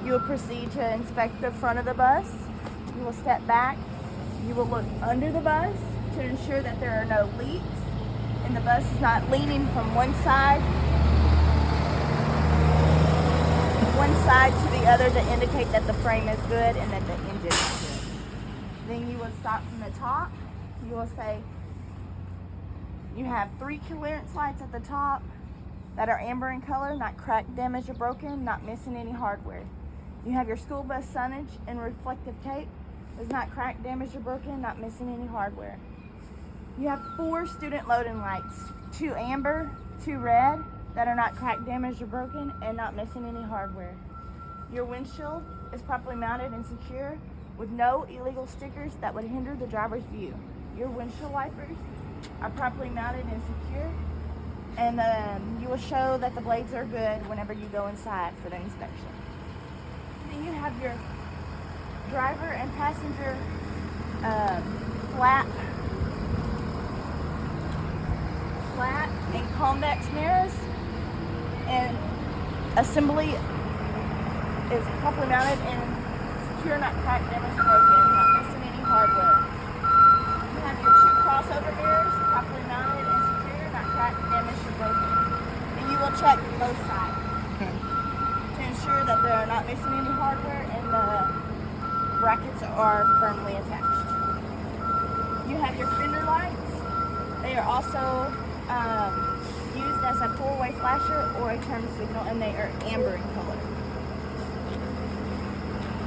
You will proceed to inspect the front of the bus. You will step back. You will look under the bus to ensure that there are no leaks and the bus is not leaning from one side to the other to indicate that the frame is good and that the engine is good. Then you will stop from the top. You will say you have 3 clearance lights at the top that are amber in color, not cracked, damaged, or broken, not missing any hardware. You have your school bus signage and reflective tape. It's not cracked, damaged, or broken, not missing any hardware. You have 4 student loading lights, 2 amber, 2 red, that are not cracked, damaged, or broken, and not missing any hardware. Your windshield is properly mounted and secure with no illegal stickers that would hinder the driver's view. Your windshield wipers are properly mounted and secure, and you will show that the blades are good whenever you go inside for the inspection. Then you have your driver and passenger flat and convex mirrors, and assembly is properly mounted and secure, not cracked, damaged, broken, not missing any hardware. You have your 2 crossover mirrors properly mounted and secure, not cracked, damaged, or broken. And you will check both sides to ensure that they are not missing any hardware and the brackets are firmly attached. You have your fender lights. They are also used as a 4-way flasher or a turn signal, and they are amber in color.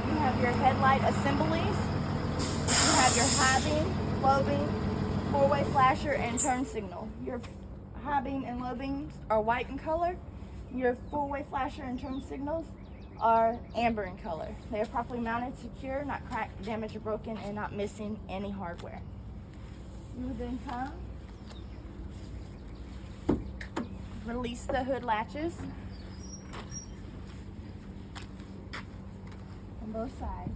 You have your headlight assemblies. You have your high beam, low beam, 4-way flasher, and turn signal. Your high beam and low beams are white in color. Your 4-way flasher and turn signals are amber in color. They are properly mounted, secure, not cracked, damaged, or broken, and not missing any hardware. You will then come, release the hood latches on both sides.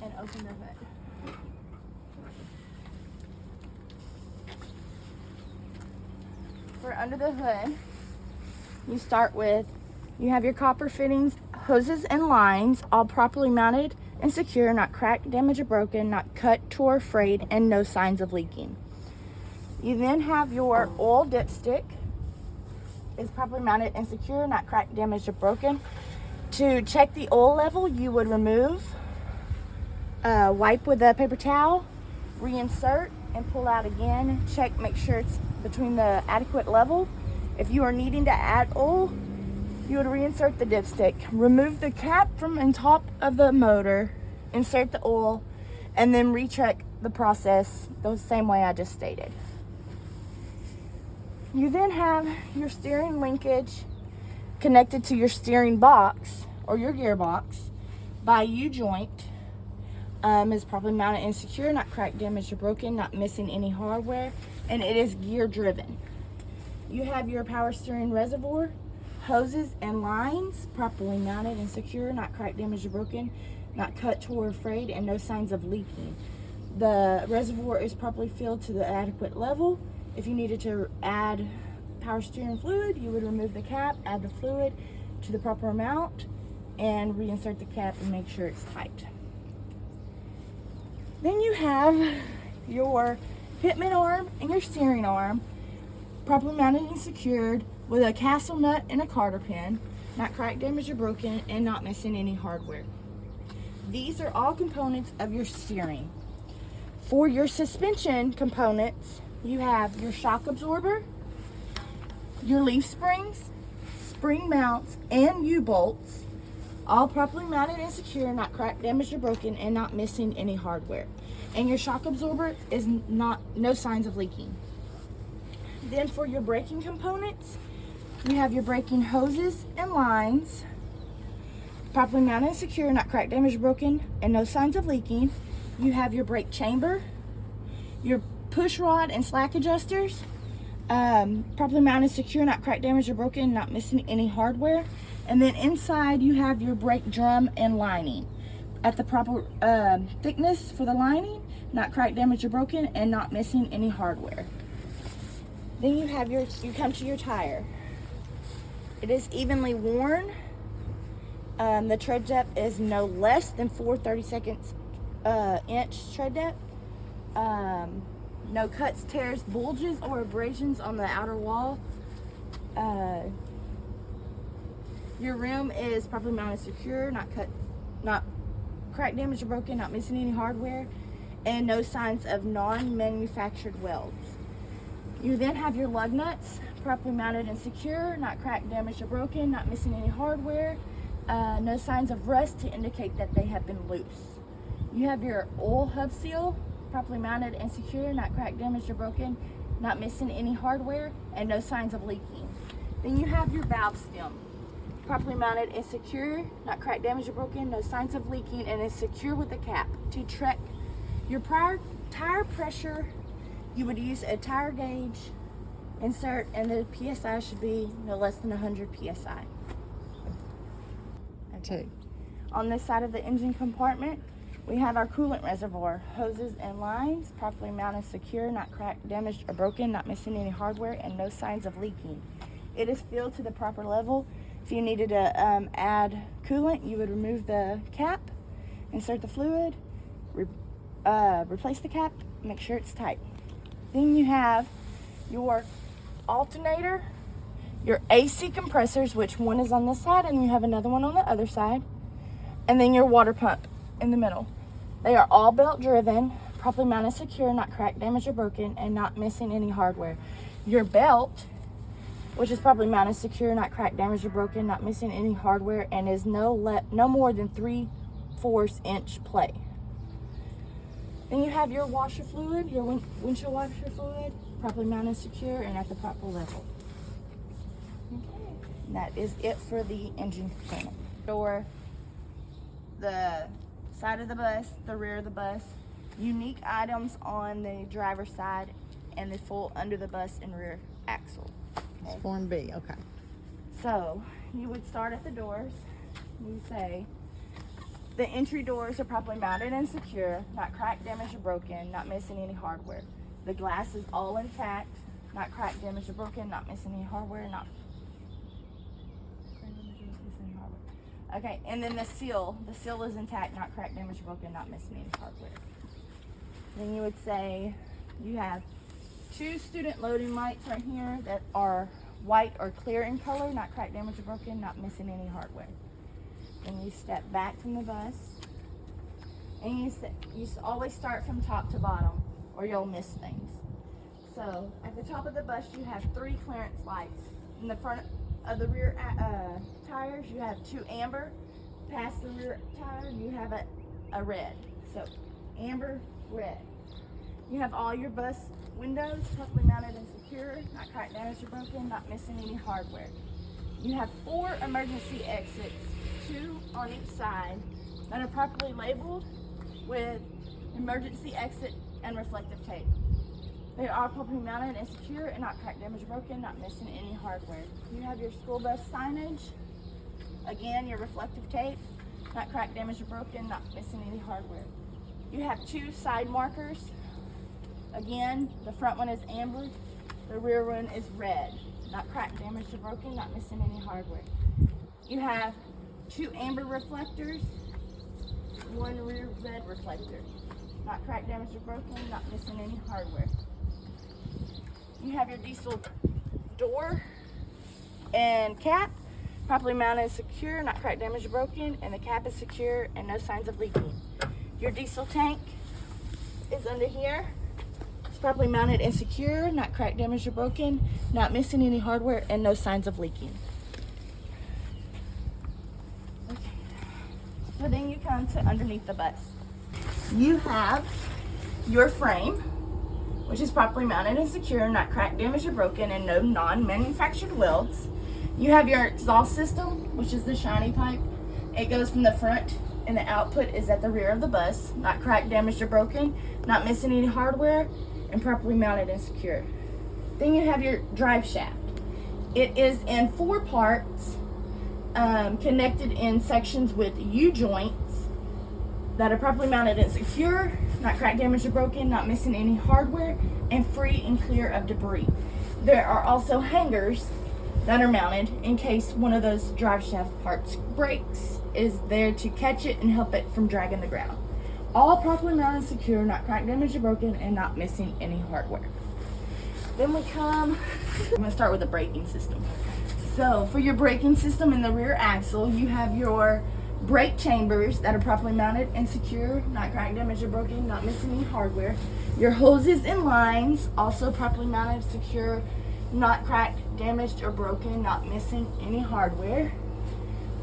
And open the hood. For under the hood, you start with, you have your copper fittings, hoses, and lines all properly mounted and secure, not cracked, damaged, or broken, not cut, tore, frayed, and no signs of leaking. You then have your oil dipstick is properly mounted and secure, not cracked, damaged, or broken. To check the oil level, you would remove, wipe with a paper towel, reinsert, and pull out again. Check, make sure it's between the adequate level. If you are needing to add oil, you would reinsert the dipstick, remove the cap from on top of the motor, insert the oil, and then recheck the process the same way I just stated. You then have your steering linkage connected to your steering box or your gearbox by U-joint. Is properly mounted and secure, not cracked, damaged, or broken, not missing any hardware, and it is gear driven. You have your power steering reservoir, hoses, and lines properly mounted and secure, not cracked, damaged, or broken, not cut, tore, or frayed, and no signs of leaking. The reservoir is properly filled to the adequate level. If you needed to add power steering fluid, you would remove the cap, add the fluid to the proper amount, and reinsert the cap and make sure it's tight. Then you have your pitman arm and your steering arm properly mounted and secured with a castle nut and a carter pin, not cracked, damaged, or broken, and not missing any hardware. These are all components of your steering. For your suspension components, you have your shock absorber, your leaf springs, spring mounts, and U-bolts, all properly mounted and secure, not cracked, damaged, or broken, and not missing any hardware. And your shock absorber is no signs of leaking. Then for your braking components, you have your braking hoses and lines, properly mounted and secure, not cracked, damaged, or broken, and no signs of leaking. You have your brake chamber, your push rod and slack adjusters, properly mounted, secure, not cracked, damaged, or broken, not missing any hardware. And then inside you have your brake drum and lining at the proper thickness for the lining, not cracked, damaged, or broken, and not missing any hardware. Then you come to your tire. It is evenly worn. The tread depth is no less than 4/32 inch tread depth. No cuts, tears, bulges, or abrasions on the outer wall. Your rim is properly mounted, secure, not cracked, damaged, or broken, not missing any hardware, and no signs of non-manufactured welds. You then have your lug nuts properly mounted and secure, not cracked, damaged, or broken, not missing any hardware, no signs of rust to indicate that they have been loose. You have your oil hub seal properly mounted and secure, not cracked, damaged, or broken, not missing any hardware, and no signs of leaking. Then you have your valve stem properly mounted and secure, not cracked, damaged, or broken, no signs of leaking, and is secure with a cap. To check your prior tire pressure, you would use a tire gauge insert, and the PSI should be no less than 100 PSI. Okay. On this side of the engine compartment, we have our coolant reservoir, hoses and lines, properly mounted, secure, not cracked, damaged, or broken, not missing any hardware, and no signs of leaking. It is filled to the proper level. If you needed to add coolant, you would remove the cap, insert the fluid, replace the cap, make sure it's tight. Then you have your alternator, your AC compressors, which one is on this side and you have another one on the other side, and then your water pump in the middle. They are all belt driven, properly mounted, secure, not cracked, damaged, or broken, and not missing any hardware. Your belt, which is properly mounted, secure, not cracked, damaged, or broken, not missing any hardware, and is no more than 3/4 inch play. Then you have your washer fluid, your windshield washer fluid, properly mounted, secure, and at the proper level. Okay. And that is it for the engine component. For the side of the bus, the rear of the bus, unique items on the driver's side, and the full under the bus and rear axle. It's Form B, okay. So you would start at the doors. You say the entry doors are properly mounted and secure, not cracked, damaged, or broken, not missing any hardware. The glass is all intact, not cracked, damaged, or broken, not missing any hardware, Okay, and then the seal is intact, not cracked, damaged, or broken, not missing any hardware. Then you would say you have 2 student loading lights right here that are white or clear in color, not cracked, damaged, or broken, not missing any hardware. Then you step back from the bus, and you always start from top to bottom, or you'll miss things. So at the top of the bus, you have 3 clearance lights. In the front of the rear tires, you have 2 amber. Past the rear tire, you have a red. So amber, red. You have all your bus windows properly mounted and secure, not cracked, damaged, or broken, not missing any hardware. You have 4 emergency exits, 2 on each side, that are properly labeled with emergency exit and reflective tape. They are properly mounted and secure and not cracked, damaged, or broken, not missing any hardware. You have your school bus signage, again, your reflective tape, not cracked, damaged, or broken, not missing any hardware. You have 2 side markers. Again, the front one is amber, the rear one is red, not cracked, damaged, or broken, not missing any hardware. You have 2 amber reflectors, 1 rear red reflector, not cracked, damaged, or broken, not missing any hardware. You have your diesel door and cap, properly mounted and secure, not cracked, damaged, or broken, and the cap is secure and no signs of leaking. Your diesel tank is under here. It's properly mounted and secure, not cracked, damaged, or broken, not missing any hardware, and no signs of leaking. Okay. So then you come to underneath the bus. You have your frame, which is properly mounted and secure, not cracked, damaged, or broken, and no non-manufactured welds. You have your exhaust system, which is the shiny pipe. It goes from the front, and the output is at the rear of the bus, not cracked, damaged, or broken, not missing any hardware, and properly mounted and secure. Then you have your drive shaft. It is in 4 parts, connected in sections with U-joints that are properly mounted and secure, not cracked, damaged, or broken, not missing any hardware, and free and clear of debris. There are also hangers that are mounted in case one of those drive shaft parts breaks, is there to catch it and help it from dragging the ground. All properly mounted and secure, not cracked, damaged, or broken, and not missing any hardware. Then I'm gonna start with the braking system. So for your braking system in the rear axle, you have your brake chambers that are properly mounted and secure, not cracked, damaged, or broken, not missing any hardware. Your hoses and lines, also properly mounted, secure, not cracked, damaged, or broken, not missing any hardware.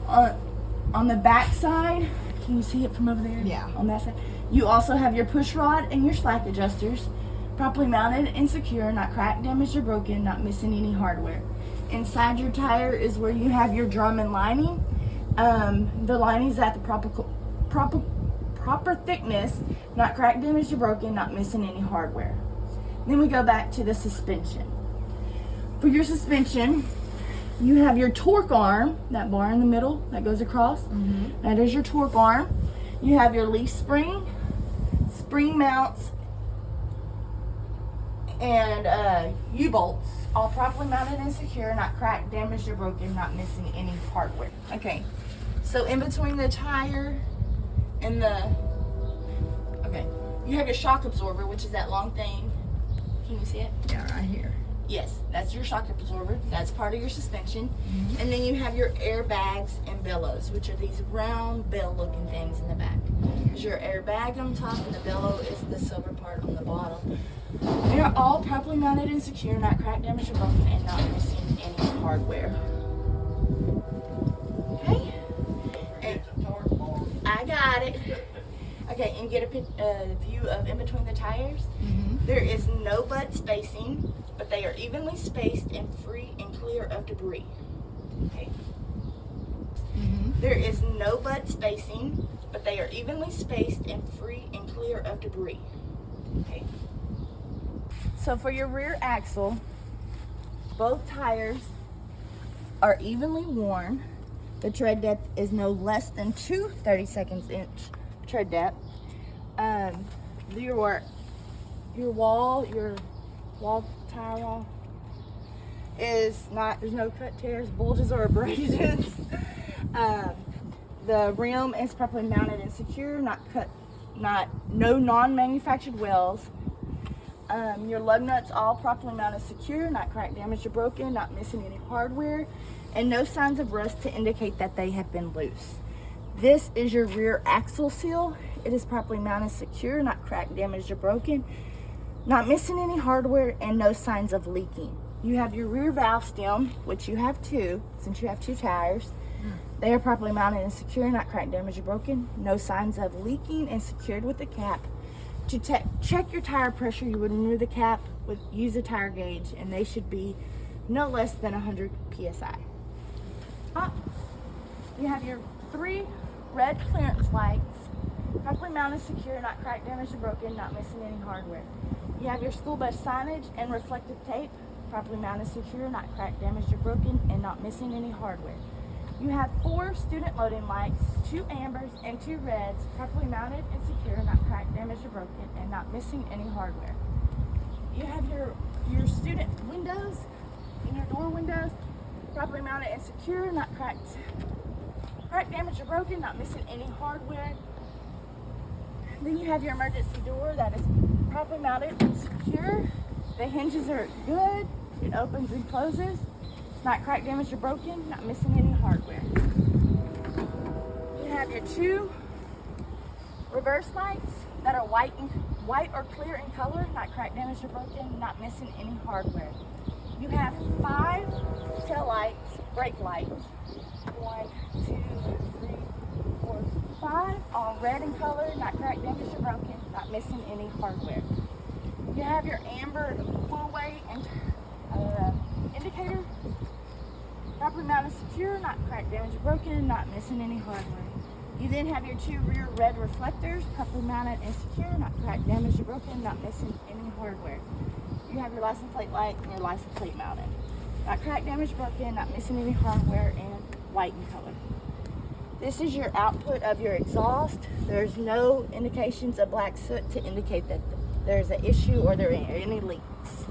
On the back side, can you see it from over there? Yeah. On that side, you also have your push rod and your slack adjusters, properly mounted and secure, not cracked, damaged, or broken, not missing any hardware. Inside your tire is where you have your drum and lining. The lining is at the proper thickness, not cracked, damaged, or broken, not missing any hardware. Then we go back to the suspension. For your suspension, you have your torque arm, that bar in the middle that goes across. That is your torque arm. You have your leaf spring, spring mounts, and U-bolts, all properly mounted and secure, not cracked, damaged, or broken, not missing any hardware. Okay, so in between the tire and you have your shock absorber, which is that long thing. Can you see it? Yeah, right here. Yes, that's your shock absorber. That's part of your suspension. And then you have your airbags and bellows, which are these round bell-looking things in the back. There's your airbag on top, and the bellow is the silver part on the bottom. They are all properly mounted and secure, not cracked, damaged, or broken, and not missing any hardware. Okay? And I got it. Okay, and get a view of in between the tires. There is no bud spacing, but they are evenly spaced and free and clear of debris. Okay. There is no bud spacing, but they are evenly spaced and free and clear of debris. Okay. So for your rear axle, both tires are evenly worn. The tread depth is no less than 2 32" inch tread depth. Your wall tire wall is not, there's no cut, tears, bulges, or abrasions. The rim is properly mounted and secure, no non-manufactured wells. Your lug nuts all properly mounted, secure, not cracked, damaged, or broken, not missing any hardware, and no signs of rust to indicate that they have been loose. This is your rear axle seal. It is properly mounted, secure, not cracked, damaged, or broken, not missing any hardware, and no signs of leaking. You have your rear valve stem, which you have two, since you have 2 tires. They are properly mounted and secure, not cracked, damaged, or broken, no signs of leaking, and secured with the cap. To check your tire pressure, you would remove the cap, use a tire gauge, and they should be no less than 100 psi. You have your 3 red clearance lights, properly mounted, secure, not cracked, damaged, or broken, not missing any hardware. You have your school bus signage and reflective tape, properly mounted, secure, not cracked, damaged, or broken, and not missing any hardware. You have 4 student loading lights, 2 ambers and 2 reds, properly mounted and secure, not cracked, damaged, or broken, and not missing any hardware. You have your student windows and your door windows, properly mounted and secure, not cracked, damaged, or broken, not missing any hardware. Then you have your emergency door that is properly mounted and secure. The hinges are good. It opens and closes. It's not cracked, damaged, or broken, not missing any hardware. You have your 2 reverse lights that are white or clear in color, not cracked, damaged, or broken, not missing any hardware. You have 5 tail lights, brake lights. 1, 2, 3, 4, 5, all red in color, not cracked, damaged, or broken, not missing any hardware. You have your amber four-way and indicator, properly mounted, secure, not cracked, damaged, or broken, not missing any hardware. You then have your 2 rear red reflectors, properly mounted and secure, not cracked, damaged, or broken, not missing any hardware. You have your license plate light and your license plate mounted, not cracked, damaged, broken, not missing any hardware, and white in color. This is your output of your exhaust. There's no indications of black soot to indicate that there's an issue or there are any leaks.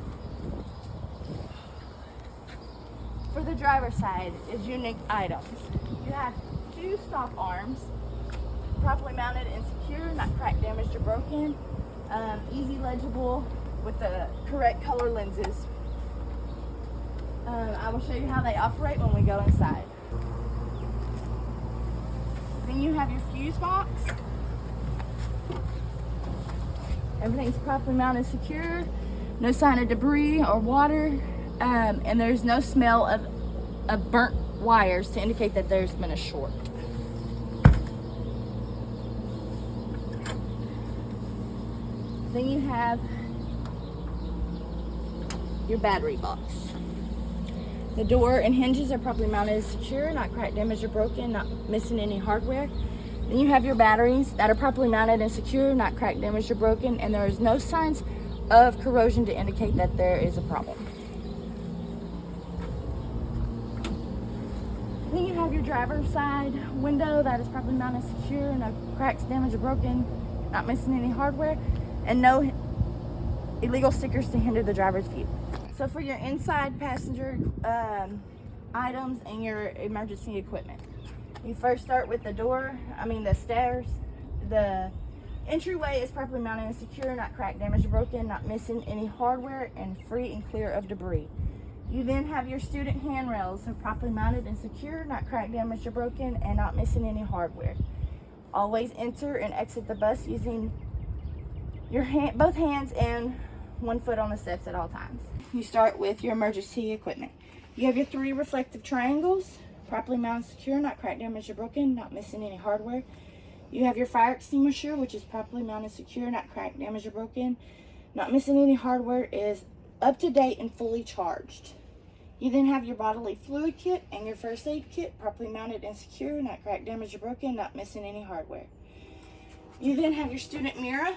for the driver's side is unique items. You have 2 stop arms, properly mounted and secure, not cracked, damaged, or broken. Easy legible with the correct color lenses. I will show you how they operate when we go inside. Then you have your fuse box. Everything's properly mounted and secure. No sign of debris or water. And there's no smell of burnt wires to indicate that there's been a short. Then you have your battery box. The door and hinges are properly mounted and secure, not cracked, damaged, or broken, not missing any hardware. Then you have your batteries that are properly mounted and secure, not cracked, damaged, or broken, and there is no signs of corrosion to indicate that there is a problem. Then you have your driver's side window that is properly mounted and secure, no cracks, damaged, or broken, not missing any hardware, and no illegal stickers to hinder the driver's view. So for your inside passenger items and your emergency equipment, you first start with the stairs. The entryway is properly mounted and secure, not cracked, damaged, or broken, not missing any hardware, and free and clear of debris. You then have your student handrails, so properly mounted and secure, not cracked, damaged, or broken, and not missing any hardware. Always enter and exit the bus using your both hands and 1 foot on the steps at all times. You start with your emergency equipment. You have your 3 reflective triangles, properly mounted, secure, not cracked, damaged, or broken, not missing any hardware. You have your fire extinguisher, which is properly mounted, secure, not cracked, damaged, or broken, not missing any hardware, is up to date and fully charged. You then have your bodily fluid kit and your first aid kit, properly mounted and secure, not cracked, damaged, or broken, not missing any hardware. You then have your student mirror,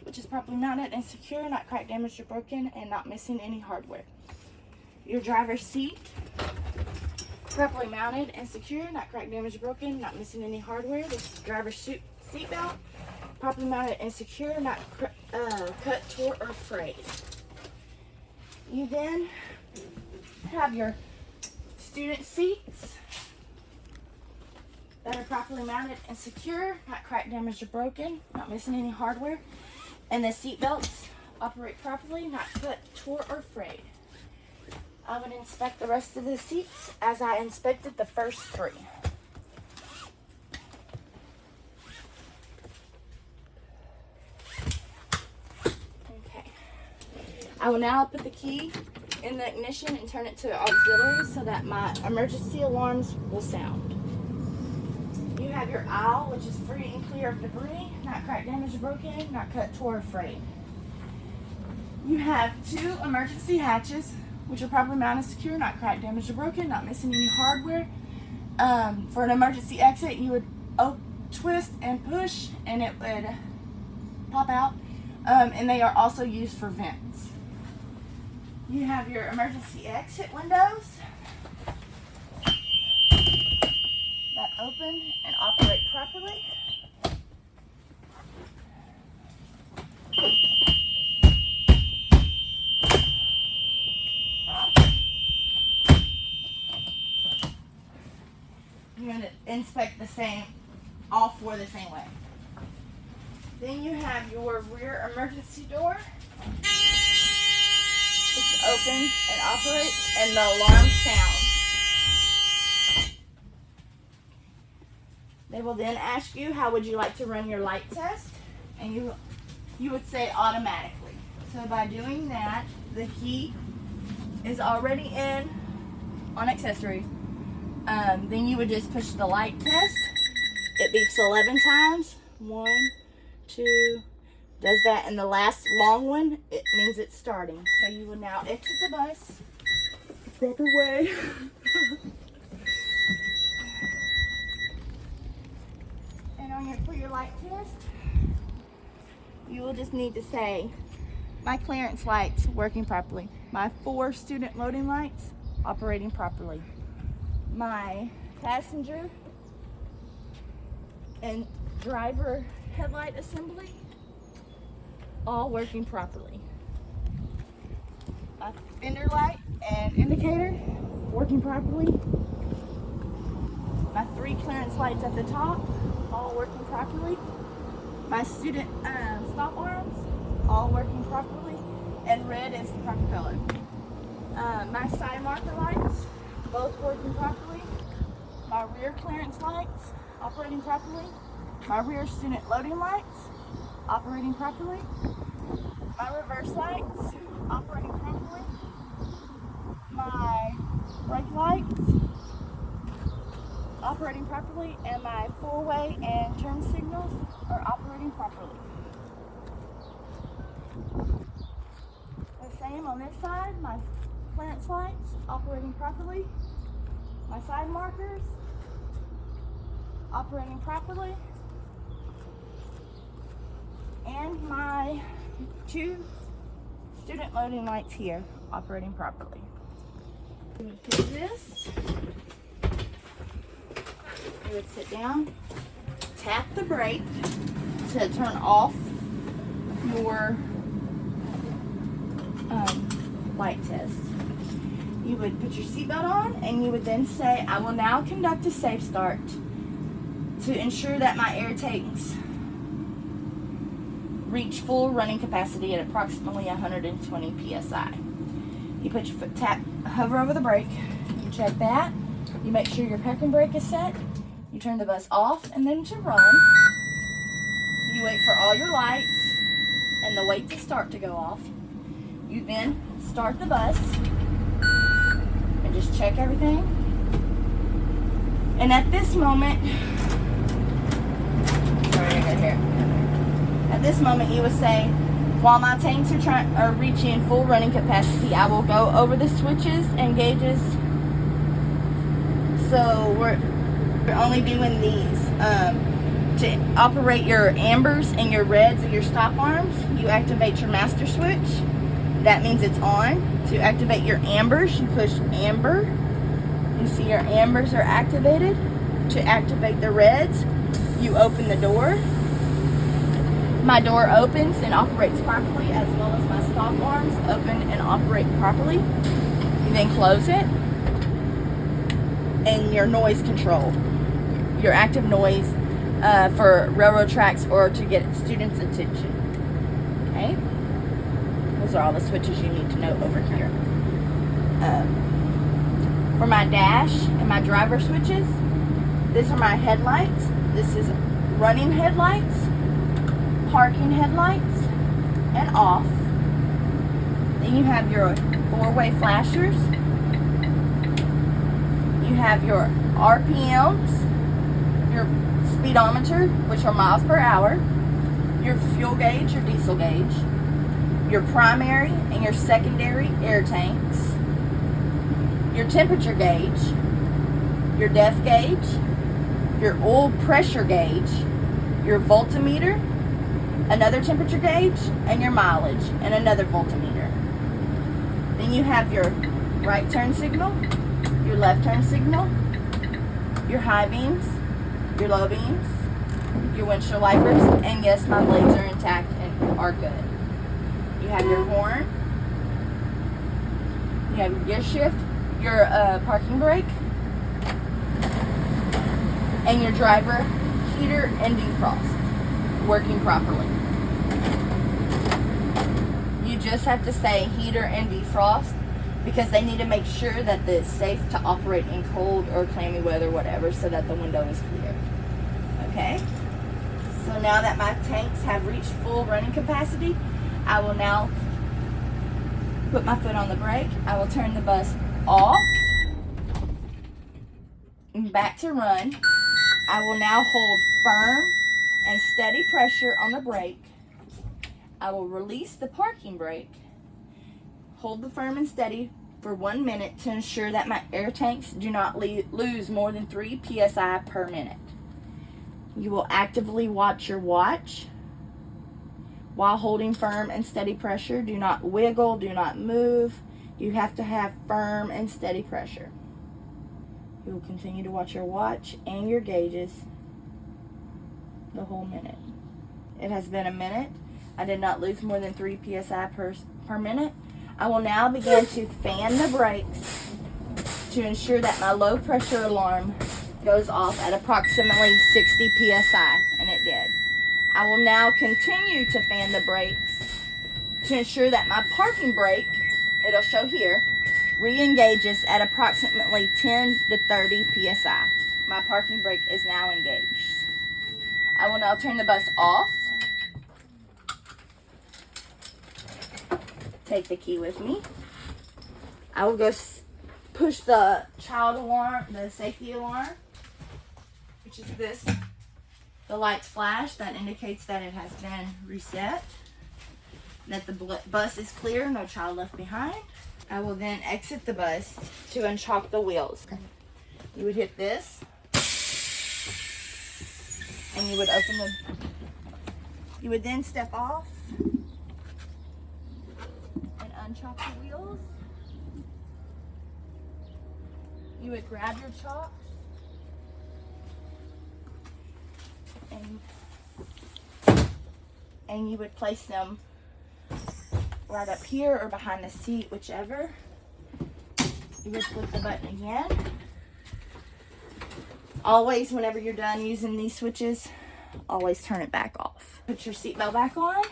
which is properly mounted and secure, not cracked, damaged, or broken, and not missing any hardware. Your driver's seat, properly mounted and secure, not cracked, damaged, or broken, not missing any hardware. The driver's seat belt, properly mounted and secure, not cut, tore, or frayed. You then have your student seats that are properly mounted and secure, not cracked, damaged, or broken, not missing any hardware. And the seat belts operate properly, not cut, tore, or frayed. I would inspect the rest of the seats as I inspected the first 3. Okay. I will now put the key in the ignition and turn it to auxiliary so that my emergency alarms will sound. You have your aisle, which is free and clear of debris, not cracked, damaged, or broken, not cut, tore, or frayed. You have 2 emergency hatches, which are properly mounted, secure, not cracked, damaged, or broken, not missing any hardware. For an emergency exit, you would twist and push, and it would pop out. And they are also used for vents. You have your emergency exit windows that open and operate properly. You're going to inspect all 4 the same way. Then you have your rear emergency door, which opens and operates, and the alarm sounds. They will then ask you, how would you like to run your light test? And you would say automatically. So by doing that, the key is already in on accessories. Then you would just push the light test. It beeps 11 times. 1, 2, does that, and the last long one, it means it's starting. So you will now exit the bus the proper way. And for your light test, you will just need to say, my clearance lights working properly. My 4 student loading lights operating properly. My passenger and driver headlight assembly all working properly. My fender light and indicator working properly. My 3 clearance lights at the top, all working properly. My student stop arms, all working properly. And red is the proper color. My side marker lights, both working properly. My rear clearance lights, operating properly. My rear student loading lights, operating properly. My reverse lights, operating properly. My brake lights, operating properly. And my four-way and turn signals are operating properly. The same on this side, my clearance lights, operating properly. My side markers, operating properly. And my 2 student loading lights here, operating properly. You would do this. You would sit down, tap the brake to turn off your light test. You would put your seatbelt on and you would then say, I will now conduct a safe start to ensure that my air tanks reach full running capacity at approximately 120 psi. You put your foot, hover over the brake, you check that, you make sure your parking brake is set, you turn the bus off, and then to run, you wait for all your lights and the wait to start to go off. You then start the bus and just check everything. And at this moment, at this moment you would say, while my tanks are reaching full running capacity, I will go over the switches and gauges. So we're only doing these. To operate your ambers and your reds and your stop arms, you activate your master switch. That means it's on. To activate your ambers, you push amber. You see your ambers are activated. To activate the reds, you open the door. My door opens and operates properly, as well as my stop arms open and operate properly. You then close it. And your noise control, your active noise for railroad tracks or to get students' attention. Okay? Those are all the switches you need to know over here. For my dash and my driver switches, these are my headlights. This is running headlights, parking headlights, and off. Then you have your four-way flashers. You have your RPMs, your speedometer, which are miles per hour, your fuel gauge, your diesel gauge, your primary and your secondary air tanks, your temperature gauge, your depth gauge, your oil pressure gauge, your voltmeter, another temperature gauge, and your mileage, and another voltmeter. Then you have your right turn signal, your left turn signal, your high beams, your low beams, your windshield wipers, and yes, my blades are intact and are good. You have your horn, you have your gear shift, your parking brake, and your driver heater and defrost working properly. You just have to say heater and defrost because they need to make sure that it's safe to operate in cold or clammy weather, whatever, so that the window is clear. Okay? So now that my tanks have reached full running capacity, I will now put my foot on the brake. I will turn the bus off and back to run. I will now hold firm and steady pressure on the brake. I will release the parking brake. Hold the firm and steady for 1 minute to ensure that my air tanks do not lose more than 3 psi per minute. You will actively watch your watch while holding firm and steady pressure. Do not wiggle, do not move. You have to have firm and steady pressure. You will continue to watch your watch and your gauges the whole minute. It has been a minute. I did not lose more than 3 psi per minute. I will now begin to fan the brakes to ensure that my low pressure alarm goes off at approximately 60 psi, and it did. I will now continue to fan the brakes to ensure that my parking brake, it'll show here, re-engages at approximately 10 to 30 psi. My parking brake is now engaged. I will now turn the bus off. Take the key with me. I will go push the child alarm, the safety alarm, which is this. The lights flash, that indicates that it has been reset, that the bus is clear, no child left behind. I will then exit the bus to unchalk the wheels. You would hit this, and you would open you would then step off and unchalk the wheels. You would grab your chalks and you would place them right up here or behind the seat, whichever. You would flip the button again. Always, whenever you're done using these switches, always turn it back off. Put your seatbelt back on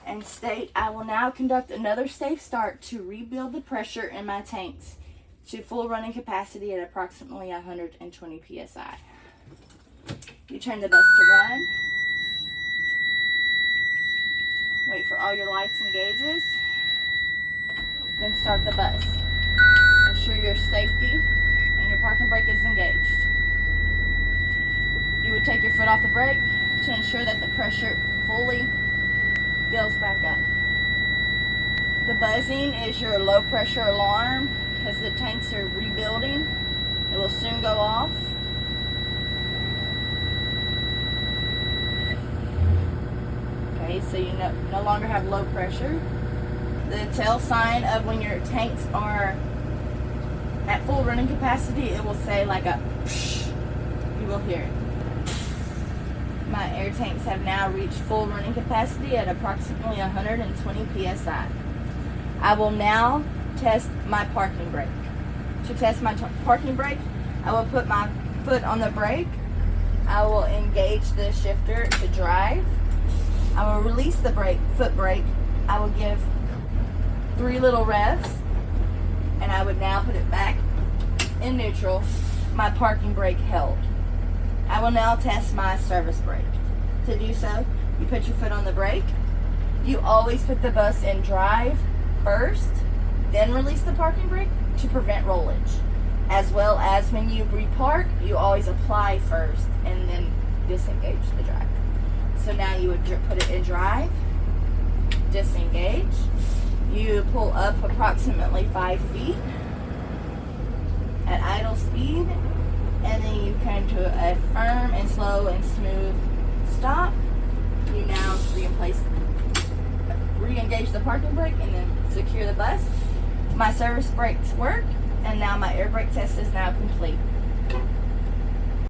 and state, I will now conduct another safe start to rebuild the pressure in my tanks to full running capacity at approximately 120 psi. You turn the bus to run. Wait for all your lights and gauges. Then start the bus. Ensure your safety and your parking brake is engaged. You would take your foot off the brake to ensure that the pressure fully builds back up. The buzzing is your low pressure alarm because the tanks are rebuilding. It will soon go off. Okay, so you no longer have low pressure. The tail sign of when your tanks are at full running capacity, it will say like a psh. You will hear it. My air tanks have now reached full running capacity at approximately 120 psi. I will now test my parking brake. To test my parking brake, I will put my foot on the brake. I will engage the shifter to drive. I will release the foot brake. I will give 3 little revs, and I would now put it back in neutral. My parking brake held. I will now test my service brake. To do so, you put your foot on the brake. You always put the bus in drive first, then release the parking brake to prevent rollage. As well as when you repark, you always apply first and then disengage the drive. So now you would put it in drive, disengage. You pull up approximately 5 feet at idle speed, and then you come to a firm and slow and smooth stop. You now re-engage the parking brake and then secure the bus. My service brakes work, and now my air brake test is now complete.